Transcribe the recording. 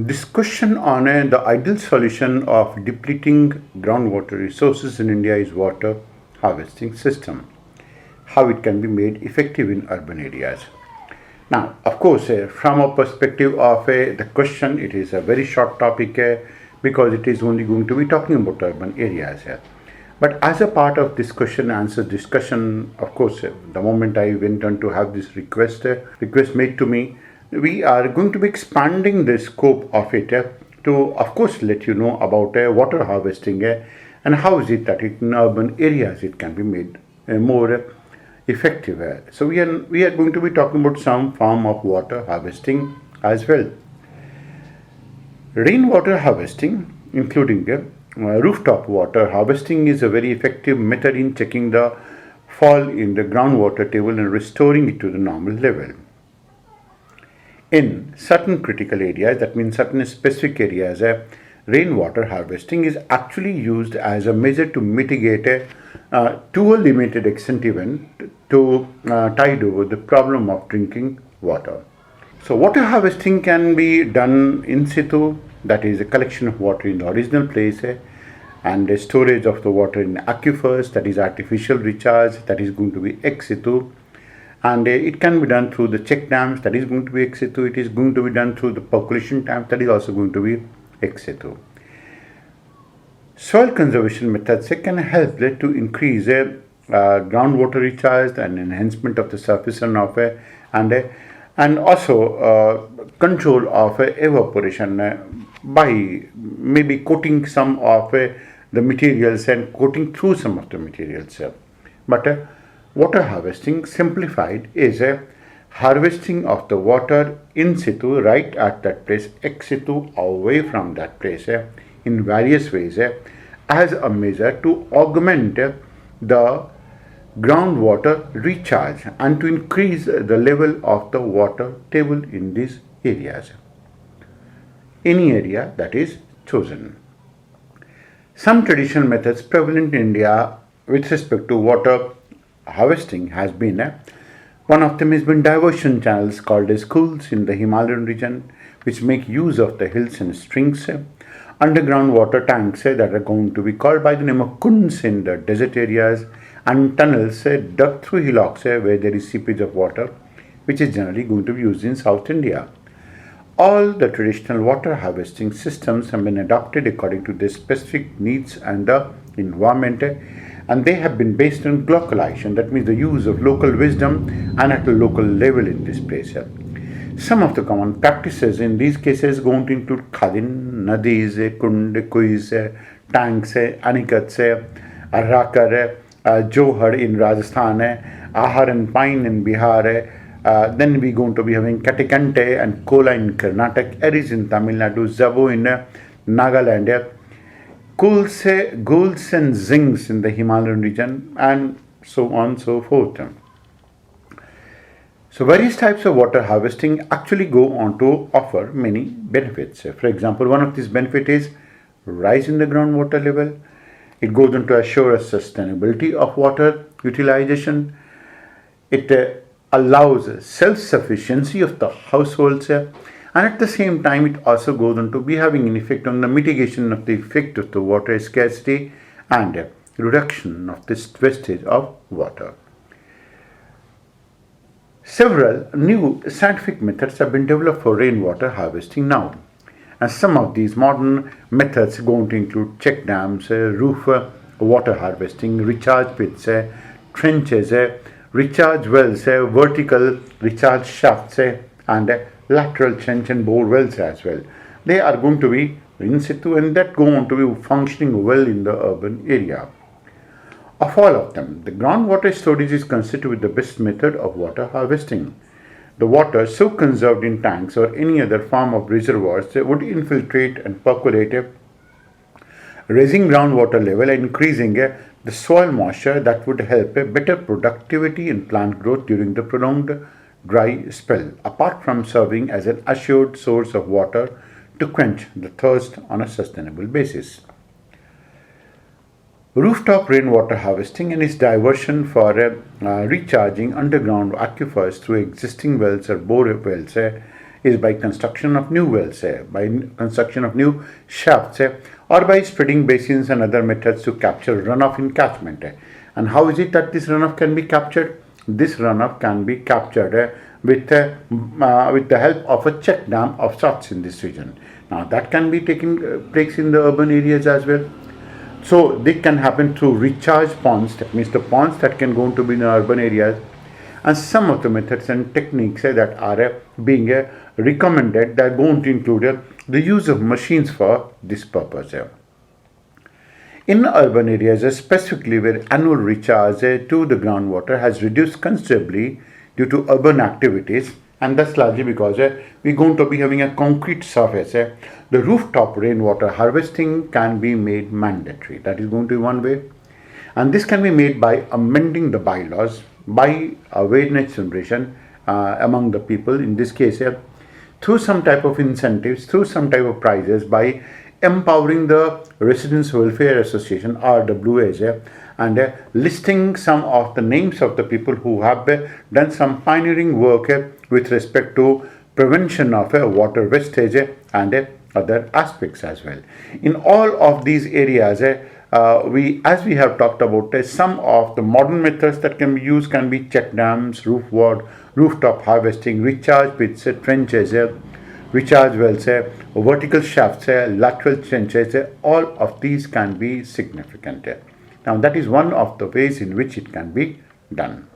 Discussion on the ideal solution of depleting groundwater resources in India is water harvesting system, how it can be made effective in urban areas. Now, of course, from a perspective of the question, it is a very short topic because it is only going to be talking about urban areas. But as a part of this question answer discussion, of course, the moment I went on to have this request made to me, we are going to be expanding the scope of it to, of course, let you know about water harvesting and how is it that in urban areas it can be made more effective. So we are going to be talking about some form of water harvesting as well. Rainwater harvesting, including rooftop water harvesting, is a very effective method in checking the fall in the groundwater table and restoring it to the normal level. In certain critical areas, that means certain specific areas, rainwater harvesting is actually used as a measure to mitigate to a limited extent even to tide over the problem of drinking water. So water harvesting can be done in situ, that is a collection of water in the original place, and a storage of the water in aquifers, that is artificial recharge, that is going to be ex situ. And it can be done through the check dams, that is going to be ex situ. It is going to be done through the percolation tanks, that is also going to be ex situ. Soil conservation methods can help to increase groundwater recharge and enhancement of the surface runoff and also control of evaporation by maybe coating some of the materials and coating through some of the materials. But water harvesting simplified is a harvesting of the water in situ right at that place, ex situ away from that place in various ways as a measure to augment the groundwater recharge and to increase the level of the water table in these areas. Any area that is chosen. Some traditional methods prevalent in India with respect to water harvesting has been one of them has been diversion channels called as schools in the Himalayan region, which make use of the hills and springs, underground water tanks that are going to be called by the name of kunds in the desert areas, and tunnels dug through hillocks where there is seepage of water, which is generally going to be used in South India. All the traditional water harvesting systems have been adopted according to their specific needs and the environment, and they have been based on localization, that means the use of local wisdom and at a local level in this place. Some of the common practices in these cases going to include khadin, nadis, kund, kuis, tanks, anikats, rakar, johar in Rajasthan, ahar and pine in Bihar. Then we're going to be having katikante and kola in Karnataka, eris in Tamil Nadu, zabo in Nagaland, Gulls and zings in the Himalayan region, and so on and so forth. So various types of water harvesting actually go on to offer many benefits. For example, one of these benefits is rise in the groundwater level. It goes on to assure a sustainability of water utilization. It allows self-sufficiency of the households. And at the same time, it also goes on to be having an effect on the mitigation of the effect of the water scarcity and reduction of this wastage of water. Several new scientific methods have been developed for rainwater harvesting now. And some of these modern methods are going to include check dams, roof water harvesting, recharge pits, trenches, recharge wells, vertical recharge shafts, and lateral trench and bore wells as well. They are going to be in situ and that go on to be functioning well in the urban area. Of all of them, the groundwater storage is considered with the best method of water harvesting. The water so conserved in tanks or any other form of reservoirs would infiltrate and percolate, raising groundwater level and increasing the soil moisture that would help better productivity in plant growth during the prolonged dry spell, apart from serving as an assured source of water to quench the thirst on a sustainable basis. rooftop rainwater harvesting and its diversion for recharging underground aquifers through existing wells or bore wells is by construction of new wells, construction of new shafts, or by spreading basins and other methods to capture runoff in catchment. And how is it that this runoff can be captured? This runoff can be captured with the help of a check dam of sorts in this region. Now that can be taking place in the urban areas as well. So this can happen through recharge ponds, that means the ponds that can go to be in urban areas, and some of the methods and techniques that are being recommended that are going to include the use of machines for this purpose. In urban areas, specifically where annual recharge to the groundwater has reduced considerably due to urban activities, and that's largely because we're going to be having a concrete surface. The rooftop rainwater harvesting can be made mandatory. That is going to be one way. And this can be made by amending the bylaws, by awareness generation among the people, in this case, through some type of incentives, through some type of prizes, by empowering the Residents Welfare Association, RWAs, and listing some of the names of the people who have done some pioneering work with respect to prevention of water wastage and other aspects as well. In all of these areas, as we have talked about, some of the modern methods that can be used can be check dams, rooftop harvesting, recharge pits, trenches, recharge wells, vertical shafts, lateral trenches. All of these can be significant. Now that is one of the ways in which it can be done.